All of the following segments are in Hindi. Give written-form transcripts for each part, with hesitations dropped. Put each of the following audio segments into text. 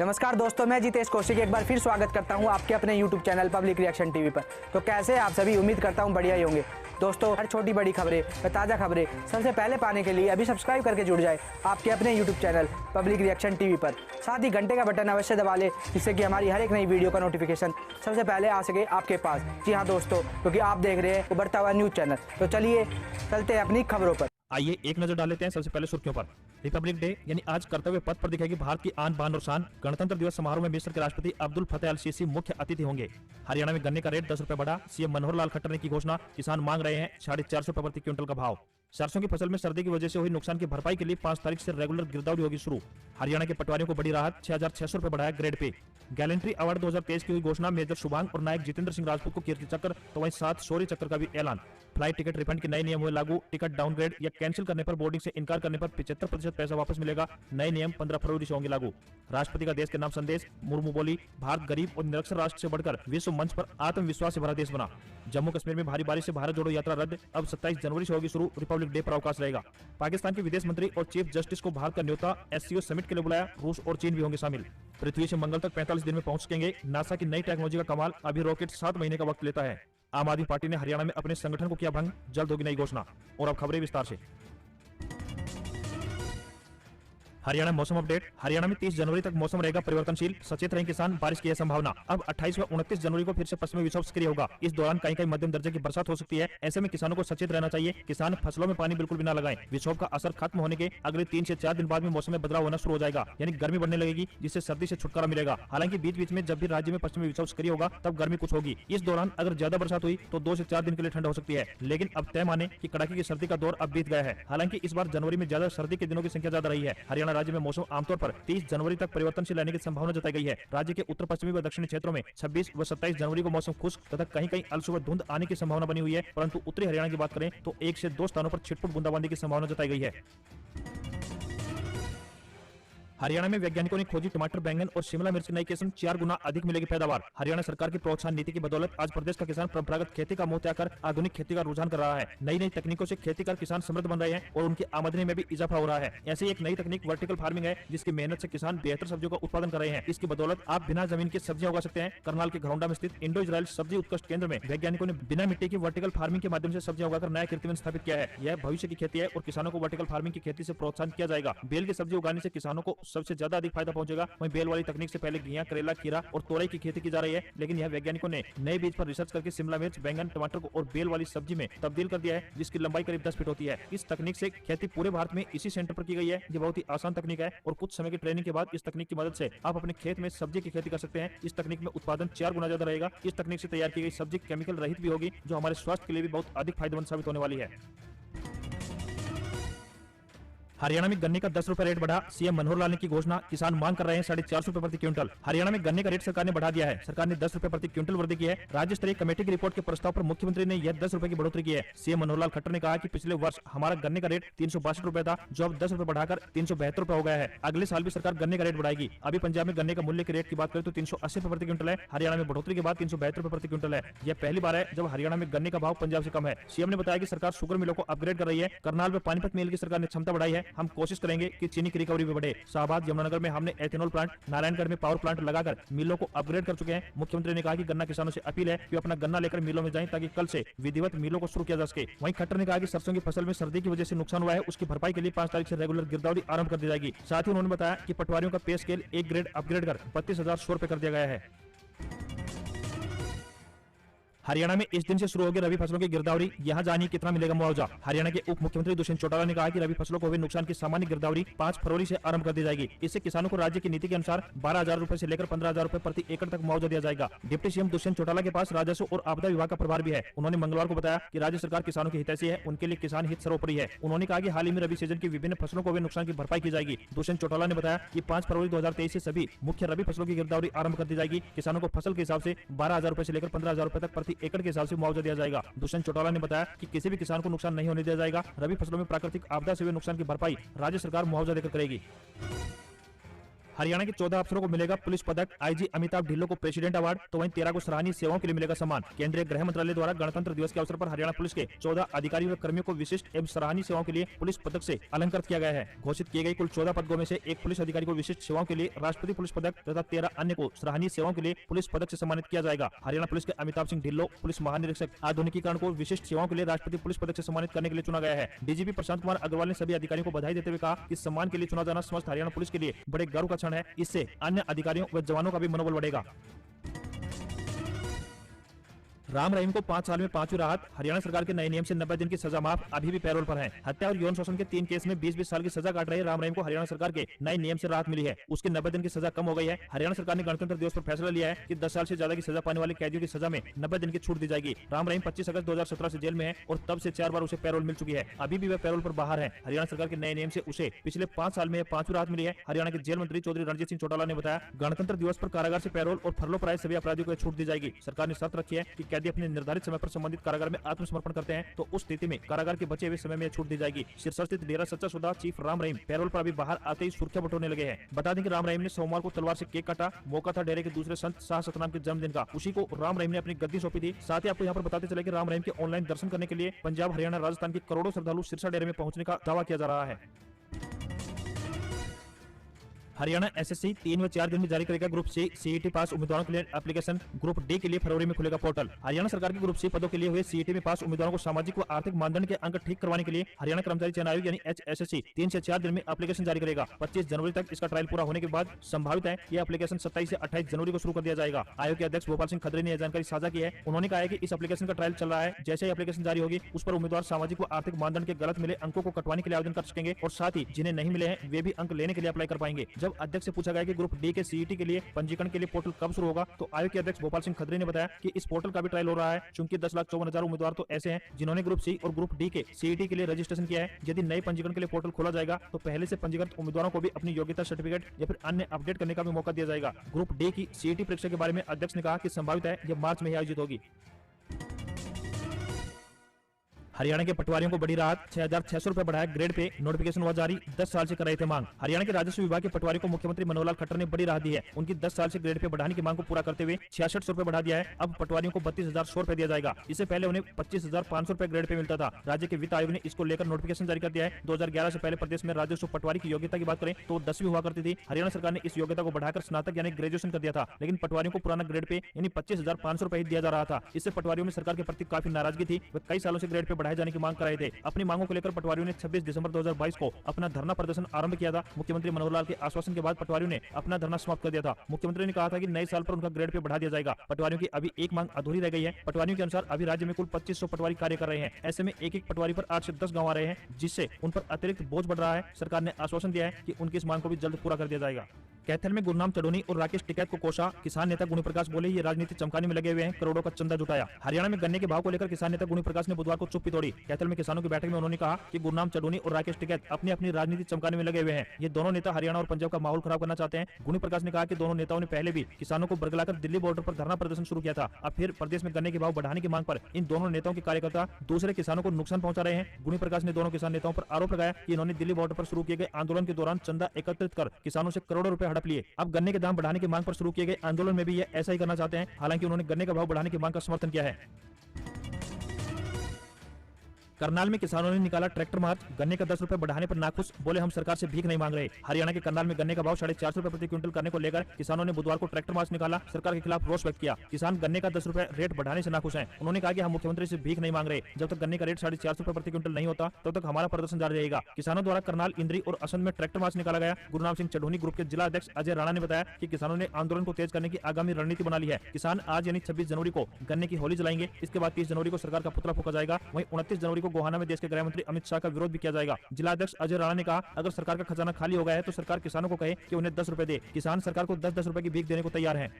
नमस्कार दोस्तों, मैं जितेश कौशिक एक बार फिर स्वागत करता हूं आपके अपने YouTube channel public reaction TV पर। तो कैसे आप सभी, उम्मीद करता हूं बढ़िया ही होंगे। दोस्तों, हर छोटी बड़ी खबरें व ताज़ा खबरें सबसे पहले पाने के लिए अभी सब्सक्राइब करके जुड़ जाए आपके अपने YouTube channel public reaction TV पर। साथ ही घंटे का बटन अवश्य दबा लें, जिससे कि हमारी हर एक नई वीडियो का नोटिफिकेशन सबसे पहले आ सके आपके पास। जी हाँ दोस्तों, क्योंकि आप देख रहे हैं उभरता हुआ न्यूज़ चैनल। तो चलिए चलते हैं अपनी खबरों पर। आइए एक नजर डाल लेते हैं सबसे पहले सुर्खियों पर। रिपब्लिक डे यानी आज कर्तव्य पथ पर दिखेगी भारत की आन बान और शान। गणतंत्र दिवस समारोह में मिस्र के राष्ट्रपति अब्दुल फतेह अल सीसी मुख्य अतिथि होंगे। हरियाणा में गन्ने का रेट 10 रुपए बढ़ा, सीएम मनोहर लाल खट्टर ने की घोषणा। किसान मांग रहे हैं 450 रुपए प्रति क्विंटल का भाव। सरसों की फसल में सर्दी की वजह से हुई नुकसान की भरपाई के लिए 5 तारीख से रेगुलर गिरदावरी होगी शुरू। हरियाणा के पटवारियों को बड़ी राहत, 6600 रुपए बढ़ाया ग्रेड पे। गैलेंट्री अवार्ड 2023 की हुई घोषणा, मेजर शुभांग और नायक जितेंद्र सिंह राजपूत को कीर्ति चक्र, तो वहीं 7 शौर्य चक्र का भी ऐलान। फ्लाइट टिकट रिफंड के नए नियम हुए लागू। टिकट डाउनग्रेड या कैंसिल करने पर बोर्डिंग से इनकार करने पर 75% पैसा वापस मिलेगा। नए नियम 15 फरवरी से होंगे लागू। राष्ट्रपति का देश के नाम संदेश, मुर्मू बोली, भारत गरीब और निरक्षर राष्ट्र से बढ़कर विश्व मंच पर आत्मविश्वास से भरा देश बना। जम्मू कश्मीर में भारी बारिश से भारत जोड़ो यात्रा रद्द, अब 27 जनवरी से होगी शुरू। रिपब्लिक डे पर अवकाश रहेगा। पाकिस्तान के विदेश मंत्री और चीफ जस्टिस को भारत का न्योता, एससीओ समिट के लिए बुलाया। रूस और चीन भी होंगे शामिल। पृथ्वी से मंगल तक 45 दिन में पहुंच सकेंगे। नासा की नई टेक्नोलॉजी का कमाल, अभी रॉकेट 7 महीने का वक्त लेता है। आम आदमी पार्टी ने हरियाणा में अपने संगठन को किया भंग, जल्द होगी नई घोषणा। और अब खबरें विस्तार से। हरियाणा मौसम अपडेट। हरियाणा में 30 जनवरी तक मौसम रहेगा परिवर्तनशील, सचेत रहें किसान, बारिश की है संभावना। अब 28 व 29 जनवरी को फिर से पश्चिमी विक्षोभ सक्रिय होगा। इस दौरान कहीं कहीं मध्यम दर्जे की बरसात हो सकती है। ऐसे में किसानों को सचेत रहना चाहिए। किसान फसलों में पानी बिल्कुल भी न लगाएं। विक्षोभ का असर खत्म होने के अगले 3 से 4 दिन बाद में मौसम में बदलाव होना शुरू हो जाएगा, यानी गर्मी बढ़ने लगेगी, जिससे सर्दी से छुटकारा मिलेगा। हालांकि बीच बीच में जब भी राज्य में पश्चिमी विक्षोभ सक्रिय होगा तब गर्मी कुछ होगी। इस दौरान अगर ज्यादा बरसात हुई तो 2 से 4 दिन के लिए ठंड हो सकती है। लेकिन अब तय माने कि कड़ाके की सर्दी का दौर अब बीत गया है। हालांकि इस बार जनवरी में ज्यादा सर्दी के दिनों की संख्या ज्यादा रही है। हरियाणा राज्य में मौसम आमतौर पर 30 जनवरी तक परिवर्तनशील रहने की संभावना जताई गई है। राज्य के उत्तर पश्चिमी व दक्षिणी क्षेत्रों में 26 व 27 जनवरी को मौसम खुश्क तथा कहीं कहीं अलसुबह धुंध आने की संभावना बनी हुई है। परंतु उत्तरी हरियाणा की बात करें तो 1 से 2 स्थानों पर छिटपुट बूंदाबांदी की संभावना जताई गई है। हरियाणा में वैज्ञानिकों ने खोजी टमाटर, बैंगन और शिमला मिर्च की नई किस्म, 4 गुना अधिक मिलेगी पैदावार। हरियाणा सरकार की प्रोत्साहन नीति की बदौलत आज प्रदेश का किसान परंपरागत खेती का मोह त्याग कर आधुनिक खेती का रुझान कर रहा है। नई नई तकनीकों से खेती कर किसान समृद्ध बन रहे हैं और उनकी आमदनी में भी इजाफा हो रहा है। ऐसी एक नई तकनीक वर्टिकल फार्मिंग है, जिसकी मेहनत से किसान बेहतर सब्जियों का उत्पादन कर रहे हैं। इसकी बदौलत आप बिना जमीन की सब्जियां उगा सकते हैं। करनाल के घरौंडा में स्थित इंडो इजराइल सब्जी उत्कृष्ट केंद्र में वैज्ञानिकों ने बिना मिट्टी की वर्टिकल फार्मिंग के माध्यम से सब्जियां उगाकर नया कीर्तिमान स्थापित किया है। यह भविष्य की खेती है और किसानों को वर्टिकल फार्मिंग की खेती से प्रोत्साहन किया जाएगा। बेल की सब्जी उगाने से किसानों को सबसे ज्यादा अधिक फायदा पहुंचेगा। वहीं बेल वाली तकनीक से पहले घिया, करेला, खीरा और तोरई की खेती की जा रही है, लेकिन यह वैज्ञानिकों ने नए बीज पर रिसर्च करके शिमला मिर्च, बैंगन, टमाटर को और बेल वाली सब्जी में तब्दील कर दिया है, जिसकी लंबाई करीब 10 फीट होती है। इस तकनीक से खेती पूरे भारत में इसी सेंटर पर की गई है। ये बहुत ही आसान तकनीक है और कुछ समय की ट्रेनिंग के बाद इस तकनीक की मदद से आप अपने खेत में सब्जी की खेती कर सकते हैं। इस तकनीक में उत्पादन 4 गुना ज्यादा रहेगा। इस तकनीक से तैयार की गई सब्जी केमिकल रहित भी होगी, जो हमारे स्वास्थ्य के लिए भी बहुत अधिक फायदेमंद साबित होने वाली है। हरियाणा में गन्ने का 10 रुपए रेट बढ़ा, सीएम मनोहर लाल ने की घोषणा। किसान मांग कर रहे हैं 450 रुपए प्रति क्विंटल। हरियाणा में गन्ने का रेट सरकार ने बढ़ा दिया है। सरकार ने 10 रुपए प्रति क्विंटल वृद्धि की है। राज्य स्तरीय कमेटी की रिपोर्ट के प्रस्ताव पर मुख्यमंत्री ने यह 10 रुपए की बढ़ोतरी की है। सीएम मनोहर लाल खट्टर ने कहा कि पिछले वर्ष हमारा गन्ने का रेट 362 रुपए था, जो अब 10 रुपए बढ़ाकर 372 रुपए हो गया है। अगले साल भी सरकार गन्ने का रेट बढ़ाएगी। अभी पंजाब में गन्ने का मूल्य के रेट की बात करें तो 380 रुपए प्रति क्विंटल है। हरियाणा में बढ़ोतरी के बाद 372 रुपए प्रति क्विंटल है। यह पहली बार है जब हरियाणा में गन्ने का भाव पंजाब से कम है। सीएम ने बताया कि सरकार शुगर मिलों को अपग्रेड कर रही है। करनाल में पानीपत मिल की सरकार ने क्षमता बढ़ाई है। हम कोशिश करेंगे कि चीनी की रिकवरी भी बढ़े। शाहबाद, यमुनानगर में हमने एथेनॉल प्लांट, नारायणगढ़ में पावर प्लांट लगाकर मिलों को अपग्रेड कर चुके हैं। मुख्यमंत्री ने कहा कि गन्ना किसानों से अपील है कि अपना गन्ना लेकर मिलों में जाएं, ताकि कल से विधिवत मिलों को शुरू किया जा सके। वहीं खट्टर ने कहा कि सरसों की फसल में सर्दी की वजह से नुकसान हुआ है, उसकी भरपाई के लिए 5 तारीख से रेगुलर गिरदावरी आरंभ कर दी जाएगी। साथ ही उन्होंने बताया कि पटवारियों का पे स्केल 1 ग्रेड अपग्रेड कर 32,100 रुपए कर दिया गया है। हरियाणा में इस दिन से शुरू होगी रबी फसलों की गिरदावरी। यहां जानिए कितना मिलेगा मुआवजा। हरियाणा के उप मुख्यमंत्री दुष्यंत चौटाला ने कहा कि रबी फसलों को हुए नुकसान की सामान्य गिरदावरी 5 फरवरी से आरंभ कर दी जाएगी। इससे किसानों को राज्य की नीति के अनुसार 12,000 रुपए से लेकर 15,000 रुपए प्रति एकड़ तक मुआवजा दिया जाएगा। डिप्टी सीएम दुष्यंत चौटाला के पास राजस्व और आपदा विभाग का प्रभार भी है। उन्होंने मंगलवार को बताया कि राज्य सरकार किसानों की हितैषी है, उनके लिए किसान हित सर्वोपरि है। उन्होंने कहा कि हाल ही में रबी सीजन की विभिन्न फसलों को हुए नुकसान की भरपाई की जाएगी। दुष्यंत चौटाला ने बताया कि 5 फरवरी 2023 से सभी मुख्य रबी फसलों की गिरदावरी आरंभ कर दी जाएगी। किसानों को फसल के हिसाब से 12,000 रुपए से लेकर 15,000 रुपए तक प्रति एकड़ के हिसाब से मुआवजा दिया जाएगा। दुष्यंत चौटाला ने बताया कि किसी भी किसान को नुकसान नहीं होने दिया जाएगा। रबी फसलों में प्राकृतिक आपदा से हुए नुकसान की भरपाई राज्य सरकार मुआवजा देकर करेगी। हरियाणा के 14 अफसरों को मिलेगा पुलिस पदक, आईजी अमिताभ ढिल्लों को प्रेसिडेंट अवार्ड, तो वहीं 13 को सराहनीय सेवाओं के लिए मिलेगा सम्मान। केंद्रीय गृह मंत्रालय द्वारा गणतंत्र दिवस के अवसर पर हरियाणा पुलिस के 14 अधिकारियों व कर्मियों को विशिष्ट एवं सराहनीय सेवाओं के लिए पुलिस पदक से अलंकृत किया गया है। घोषित किए गए कुल 14 पदकों में से एक पुलिस अधिकारी को विशिष्ट सेवाओं के लिए राष्ट्रपति पुलिस पदक तथा 13 अन्य को सराहनीय सेवाओं के लिए पुलिस पदक से सम्मानित किया जाएगा। हरियाणा पुलिस के अमिताभ सिंह ढिल्लों पुलिस महानिरीक्षक आधुनिकीकरण को विशिष्ट सेवाओं के लिए राष्ट्रपति पुलिस पदक से सम्मानित करने के लिए चुना गया है। डीजीपी प्रशांत कुमार अग्रवाल ने सभी अधिकारियों को बधाई देते हुए कहा कि सम्मान के लिए चुना जाना समस्त हरियाणा पुलिस के लिए बड़े गर्व का क्षण है। इससे अन्य अधिकारियों व जवानों का भी मनोबल बढ़ेगा। राम रहीम को 5 साल में 5वीं राहत। हरियाणा सरकार के नए नियम से 90 दिन की सजा माफ, अभी भी पैरोल पर हैं। हत्या और यौन शोषण के 3 केस में 20-20 साल की सजा काट रहे राम रहीम को हरियाणा सरकार के नए नियम से राहत मिली है। उसकी 90 दिन की सजा कम हो गई है। हरियाणा सरकार ने गणतंत्र दिवस पर फैसला लिया है कि 10 साल से ज्यादा की सजा पाने वाले कैदियों की सजा में 90 दिन की छूट दी जाएगी। राम रहीम 25 अगस्त 2017 से जेल में है और तब से 4 बार उसे पैरोल मिल चुकी है। अभी भी वह पैरोल पर बाहर है। हरियाणा सरकार के नए नियम से उसे पिछले 5 साल में 5वीं राहत मिली है। हरियाणा के जेल मंत्री चौधरी रणजीत सिंह चौटाला ने बताया, गणतंत्र दिवस पर कारागार से पैरोल और फरलो पर आए सभी अपराधियों को छूट दी जाएगी। सरकार ने शर्त रखी है कि कैदी अपने निर्धारित समय पर संबंधित कारागार में आत्मसमर्पण करते हैं तो उस स्थिति में कारागार के बचे हुए समय में छूट दी जाएगी। सिरसा स्थित डेरा सच्चा सौदा चीफ राम रहीम पैरोल पर अभी बाहर आते ही सुर्खियां बटोरने लगे हैं। बता दें कि राम रहीम ने सोमवार को तलवार से केक काटा। मौका था डेरे के दूसरे संत शाह सतनाम के जन्मदिन का। उसी को राम रहीम ने अपनी गद्दी सौंपी थी। साथ ही आपको यहाँ पर बताते चले कि राम रहीम के ऑनलाइन दर्शन करने के लिए पंजाब, हरियाणा, राजस्थान के करोड़ों श्रद्धालु सिरसा डेरे में पहुंचने का दावा किया जा रहा है। हरियाणा एसएससी 3 व 4 दिन में जारी करेगा ग्रुप सी सीईटी पास उम्मीदवारों के लिए एप्लीकेशन। ग्रुप डी के लिए फरवरी में खुलेगा पोर्टल। हरियाणा सरकार के ग्रुप सी पदों के लिए हुए सीईटी में पास उम्मीदवारों को सामाजिक व आर्थिक मानदंड के अंक ठीक करवाने के लिए हरियाणा कर्मचारी चयन आयोग यानी एचएसएससी 3 से 4 दिन में एप्लीकेशन जारी करेगा। 25 जनवरी तक इसका ट्रायल पूरा होने के बाद संभावित है यह एप्लीकेशन 27 से 28 जनवरी को शुरू कर दिया जाएगा। आयोग के अध्यक्ष गोपाल सिंह खत्री ने यह जानकारी साझा की है। उन्होंने कहा है कि इस एप्लीकेशन का ट्रायल चल रहा है। जैसे ही एप्लीकेशन जारी होगी उस पर उम्मीदवार सामाजिक व आर्थिक मानदंड के गलत मिले अंकों को कटवाने के लिए आवेदन कर सकेंगे और साथ ही जिन्हें नहीं मिले हैं वे भी अंक लेने के लिए अप्लाई कर पाएंगे। जब अध्यक्ष से पूछा गया कि ग्रुप डी के सीईटी के लिए पंजीकरण के लिए पोर्टल कब शुरू होगा तो आयोग के अध्यक्ष गोपाल सिंह खत्री ने बताया कि इस पोर्टल का भी ट्रायल हो रहा है। चूंकि 10,54,000 उम्मीदवार तो ऐसे हैं जिन्होंने ग्रुप सी और ग्रुप डी के सीईटी के लिए रजिस्ट्रेशन किया है। यदि नए पंजीकरण के लिए पोर्टल खोला जाएगा तो पहले से पंजीकृत उम्मीदवारों को भी अपनी योग्यता सर्टिफिकेट या फिर अन्य अपडेट करने का भी मौका दिया जाएगा। ग्रुप डी की सीईटी परीक्षा के बारे में अध्यक्ष ने कहा कि संभावित है यह मार्च में ही आयोजित होगी। हरियाणा के पटवारियों को बड़ी राहत, 6,600 रुपए बढ़ाया ग्रेड पे, नोटिफिकेशन हुआ जारी। 10 साल से कर रहे थे मांग। हरियाणा के राजस्व विभाग के पटवारियों को मुख्यमंत्री मनोहर लाल खट्टर ने बड़ी राहत दी है। उनकी 10 साल से ग्रेड पे बढ़ाने की मांग को पूरा करते हुए 6600 रुपए बढ़ा दिया है। अब पटवारियों को 32,100 रुपए दिया जाएगा। इससे पहले उन्हें 25,500 रुपए ग्रेड पे मिलता था। राज्य के वित्त आयोग ने इसको लेकर नोटिफिकेशन जारी कर दिया है। 2011 से पहले प्रदेश में राजस्व पटवारी की योग्यता की बात करें तो 10वीं हुआ करती थी। हरियाणा सरकार ने इस योग्यता को बढ़ाकर स्नातक यानी ग्रेजुएशन कर दिया था, लेकिन पटवारियों को पुराना ग्रेड पे यानी 25,500 रुपए दिया जा रहा था। इससे पटवारियों में सरकार के प्रति काफी नाराजगी थी। वे कई सालों से ग्रेड पे बढ़ाए जाने की मांग कर रहे थे। अपनी मांगों को लेकर पटवारियों ने 26 दिसंबर 2022 को अपना धरना प्रदर्शन आरंभ किया था। मुख्यमंत्री मनोहर लाल के आश्वासन के बाद पटवारियों ने अपना धरना समाप्त कर दिया था। मुख्यमंत्री ने कहा था कि नए साल पर उनका ग्रेड पे बढ़ा दिया जाएगा। पटवारियों की अभी एक मांग अधूरी रह गई है। पटवारियों के अनुसार अभी राज्य में कुल 2500 पटवारी कार्य कर रहे हैं। ऐसे में एक पटवारी पर 8 से 10 गाँव आ रहे हैं, जिससे उन पर अतिरिक्त बोझ बढ़ रहा है। सरकार ने आश्वासन दिया है कि उनकी इस मांग को भी जल्द पूरा कर दिया जाएगा। कैथल में गुरनाम चढ़ोनी और राकेश टिकैत को कोसा। किसान नेता गुणी प्रकाश बोले ये राजनीति चमकाने में लगे हुए हैं, करोड़ों का चंदा जुटाया। हरियाणा में गन्ने के भाव को लेकर किसान नेता गुणी प्रकाश ने बुधवार को चुप्पी तोड़ी। कैथल में किसानों की बैठक में उन्होंने कहा कि गुरनाम चढ़ोनी और राकेश टिकैत अपनी अपनी राजनीति चमकाने में लगे हुए हैं। ये दोनों नेता हरियाणा और पंजाब का माहौल खराब करना चाहते हैं। गुणी प्रकाश ने कहा कि दोनों नेताओं ने पहले भी किसानों को बरगलाकर दिल्ली बॉर्डर पर धरना प्रदर्शन शुरू किया था। अब फिर प्रदेश में गन्ने के भाव बढ़ाने की मांग पर इन दोनों नेताओं के कार्यकर्ता दूसरे किसानों को नुकसान पहुंचा रहे हैं। गुणी प्रकाश ने दोनों किसान नेताओं पर आरोप लगाया कि इन्होंने दिल्ली बॉर्डर पर शुरू किए गए आंदोलन के दौरान चंदा एकत्रित कर किसानों से करोड़ों रुपए हड़प लिए। अब गन्ने के दाम बढ़ाने की मांग पर शुरू किए गए आंदोलन में भी ये ऐसा ही करना चाहते हैं। हालांकि उन्होंने गन्ने का भाव बढ़ाने की मांग का समर्थन किया है। करनाल में किसानों ने निकाला ट्रैक्टर मार्च। गन्ने का 10 रुपए बढ़ाने पर नाखुश, बोले हम सरकार से भीख नहीं मांग रहे। हरियाणा के करनाल में गन्ने का भाव 450 रुपए प्रति क्विंटल करने को लेकर किसानों ने बुधवार को ट्रैक्टर मार्च निकाला। सरकार के खिलाफ रोष व्यक्त किया। किसान गन्ने का 10 रुपए रेट बढ़ाने से नाखुश हैं। उन्होंने कहा कि हम मुख्यमंत्री से भीख नहीं मांग रहे। जब तक गन्ने का रेट 450 रुपए प्रति क्विंटल नहीं होता तब तक हमारा प्रदर्शन जारी रहेगा। किसानों द्वारा करनाल, इंद्री और असंध में ट्रैक्टर मार्च निकाला गया। गुरनाम सिंह चढ़ोनी ग्रुप के जिला अध्यक्ष अजय राणा ने बताया कि किसानों ने आंदोलन को तेज करने की आगामी रणनीति बना ली है। किसान आज यानी 26 जनवरी को गन्ने की होली जलाएंगे। इसके बाद 30 जनवरी को सरकार का पुतला फूंका जाएगा। वहीं 29 जनवरी को गोहाना में देश के गृह मंत्री अमित शाह का विरोध भी किया जाएगा। जिला अध्यक्ष अजय राणा ने कहा अगर सरकार का खजाना खाली हो गया है तो सरकार किसानों को कहे कि उन्हें 10 रुपए दे। किसान सरकार को 10-10 रुपए की भीख देने को तैयार हैं।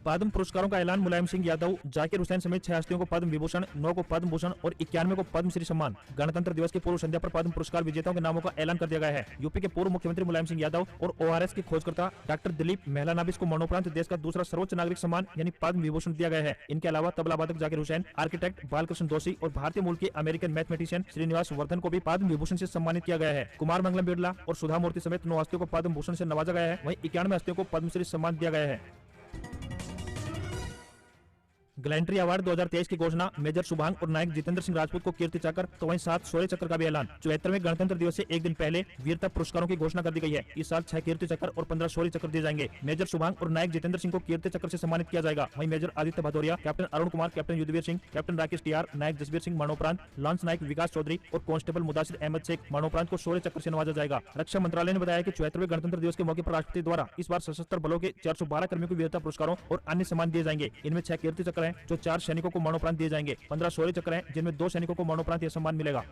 पद्म पुरस्कारों का ऐलान। मुलायम सिंह यादव, जाकिर हुसैन समेत 6 हस्तियों को पद्म विभूषण, 9 को पद्म भूषण और 91 को पद्मश्री सम्मान। गणतंत्र दिवस की पूर्व संध्या पर पद्म पुरस्कार विजेताओं के नामों का ऐलान कर दिया गया है। यूपी के पूर्व मुख्यमंत्री मुलायम सिंह यादव और ORS के खोजकर्ता डॉक्टर दिलीप मेहलानाबिस को मरणोपरांत देश का दूसरा सर्वोच्च नागरिक सम्मान यानी पद्म विभूषण दिया गया है। इनके अलावा तबला वादक जाकिर हुसैन, आर्किटेक्ट बालकृष्ण दोषी और भारतीय मूल के अमेरिकन मैथमेटिशियन श्रीनिवास वर्धन को भी पद्म विभूषण से सम्मानित किया गया है। कुमार मंगलम बिरला और सुधा मूर्ति समेत 9 हस्तियों को पद्म भूषण से नवाजा गया है। वहीं 91 हस्तियों को पद्मश्री सम्मान दिया गया है। ग्लैंट्री अवार्ड 2023 की घोषणा। मेजर शुभांग और नायक जितेंद्र सिंह राजपूत को कीर्ति चक्र तो वहीं 7 शौर्य चक्र का भी ऐलान। 74वें गणतंत्र दिवस से एक दिन पहले वीरता पुरस्कारों की घोषणा कर दी गई है। इस साल 6 कीर्ति चक्र और 15 शौर्य चक्र दिए जाएंगे। मेजर शुभांग और नायक जितेंद्र सिंह को कीर्ति चक्र से सम्मानित किया जाएगा। वहीं major Aditya Bhadauria, captain Arun Kumar, captain Yudhvir Singh, captain Rakesh TR, नायक जसबीर सिंह मरणोपरांत, लॉन्च नायक विकास चौधरी और कांस्टेबल मुदासिर अहमद शेख मरणोपरांत को शौर्य चक्र से नवाजा जाएगा। रक्षा मंत्रालय ने बताया कि 74वें गणतंत्र दिवस के मौके पर राष्ट्रपति द्वारा इस बार सशस्त्र बलों के 412 कर्मियों को वीरता पुरस्कारों और अन्य सम्मान दिए जाएंगे। इनमें 6 कीर्ति चक्र हैं जो 4 सैनिकों को मरणोपरांत दिए जाएंगे। 15 शौर्य चक्र हैं जिनमें 2 सैनिकों को मरणोपरांत यह सम्मान मिलेगा।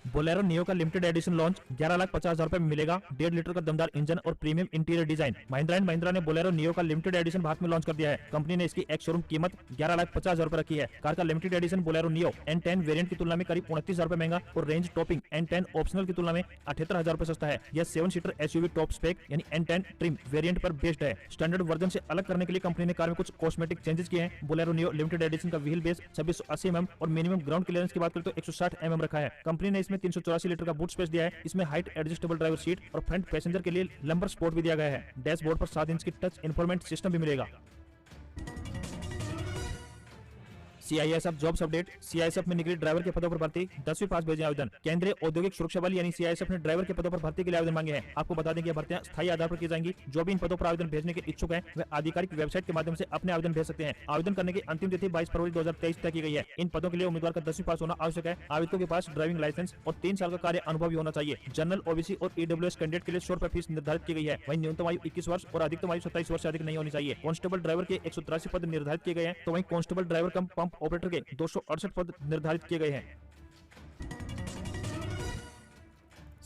बोलेरो नियो का लिमिटेड एडिशन लॉन्च। 11,50,000 रुपए में मिलेगा 1.5 लीटर का दमदार इंजन और premium interior design. Mahindra and Mahindra ने बोलेरो नियो का लिमिटेड एडिशन भारत में लॉन्च कर दिया है। कंपनी ने इसकी एक शोरूम कीमत 11,50,000 रुपए रखी है। कार का limited edition Bolero neo N10 variant की तुलना में करीब 29,000 रुपए महंगा और रेंज टॉपिंग N10 ऑप्शनल की तुलना में 78,000 रुपए सस्ता है। यह 7 सीटर SUV टॉप स्पेक यानी N10 ट्रिम वेरिएंट पर बेस्ड है। स्टैंडर्ड वर्जन से अलग करने के लिए कंपनी ने कार में कुछ कॉस्मेटिक चेंजेस किए हैं। बोलेरो नियो लिमिटेड एडिशन का व्हील बेस 2680 mm और मिनिमम ग्राउंड क्लियरेंस की बात करें तो 160 mm रखा है। कंपनी ने इसमें 384 लीटर का बूट स्पेस दिया है। इसमें हाइट एडजस्टेबल ड्राइवर सीट और फ्रंट पैसेंजर के लिए लंबर स्पोर्ट भी दिया गया है। डैशबोर्ड पर 7 इंच की टच इंफॉर्मेंट सिस्टम भी मिलेगा। CISF jobs update. CISF में निकली ड्राइवर के पदों पर भर्ती। 10वीं पास भेजें आवेदन। केंद्रीय औद्योगिक सुरक्षा बल यानी CISF ने ड्राइवर के पदों पर भर्ती के लिए आवेदन मांगे हैं। आपको बता दें कि भर्तियां स्थायी आधार पर की जाएंगी। जो भी इन पदों पर आवेदन भेजने के इच्छुक हैं वे आधिकारिक वेबसाइट के माध्यम से अपने आवेदन भेज सकते हैं। आवेदन करने की अंतिम तिथि 22 फरवरी 2023 तक की गई है। इन पदों के लिए उम्मीदवार का 10वीं पास होना आवश्यक है। आवेदकों के पास ड्राइविंग लाइसेंस और 3 साल का कार्य अनुभव भी होना चाहिए। जनरल, OBC और EWS कैंडिडेट के लिए 100 रुपए फीस निर्धारित की गई है। वहीं न्यूनतम आयु 21 वर्ष और अधिकतम आयु 27 वर्ष से अधिक नहीं होनी चाहिए। कांस्टेबल ड्राइवर के 183 पद निर्धारित किए गए हैं तो वहीं कांस्टेबल ड्राइवर कम पंप ऑपरेटर के 268 पद निर्धारित किए गए हैं।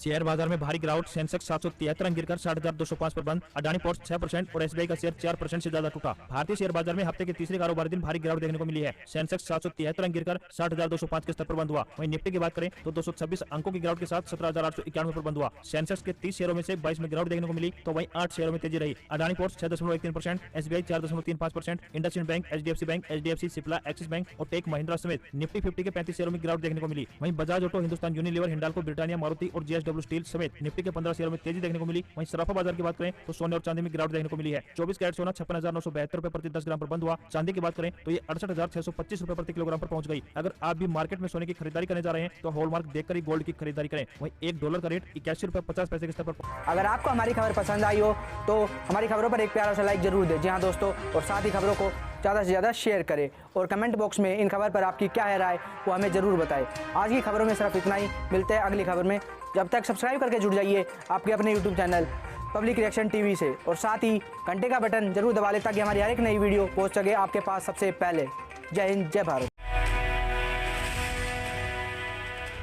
शेयर बाजार में भारी गिरावट। सेंसेक्स 773 अंक गिरकर 60,205 पर बंद। अडानी पोर्ट्स 6% और SBI का शेयर 4% से ज्यादा टूटा। भारतीय शेयर बाजार में हफ्ते के तीसरे कारोबारी दिन भारी गिरावट देखने को मिली है। सेंसेक्स 773 अंक गिरकर 60,205 के स्तर पर बंद हुआ। वहीं निफ्टी की बात करें तो 226 अंकों की गिरावट के साथ 17,891 पर बंद हुआ। सेंसेक्स के 30 शेयरों में से 22 में गिरावट देखने को मिली तो वहीं 8 शेयरों में तेजी रही। Adani ports 6.13%, SBI 4.35%, IndusInd bank, HDFC bank, HDFC, Cipla, axis bank और टेक महिंद्रा समेत निफ्टी 50 के 35 शेयरों में गिरावट देखने को मिली। वहीं Bajaj auto, Hindustan Unilever, Hindalco, Britannia, Maruti और JSW स्टील समेत निफ्टी के 15 शेयरों में तेजी देखने को मिली। वहीं सराफा बाजार की बात करें तो सोने और चांदी में गिरावट देखने को मिली है। 24 कैरेट सोना 56,972 रुपए प्रति 10 ग्राम पर बंद हुआ। चांदी की बात करें तो ये 68,625 रुपए प्रति किलोग्राम पर पहुंच गई। अगर आप भी मार्केट में सोने की खरीदारी करने जा रहे हैं तो हॉलमार्क देखकर ही गोल्ड की खरीदारी करें। वहीं $1 का रेट 81 रुपए 50 पैसे के स्तर पर। अगर आपको हमारी खबर पसंद आई हो तो हमारी खबरों पर एक प्यारा सा लाइक जरूर दें। जी हाँ दोस्तों, और साथ ही खबरों को ज़्यादा से ज़्यादा शेयर करें और कमेंट बॉक्स में इन खबर पर आपकी क्या है राय वो हमें ज़रूर बताएं। आज की खबरों में सिर्फ इतना ही। मिलते हैं अगली खबर में। जब तक सब्सक्राइब करके जुड़ जाइए आपके अपने YouTube channel public reaction TV से और साथ ही घंटे का बटन जरूर दबा लें ताकि हमारी हर एक नई वीडियो पहुंच सके आपके पास सबसे पहले। जय हिंद, जय भारत।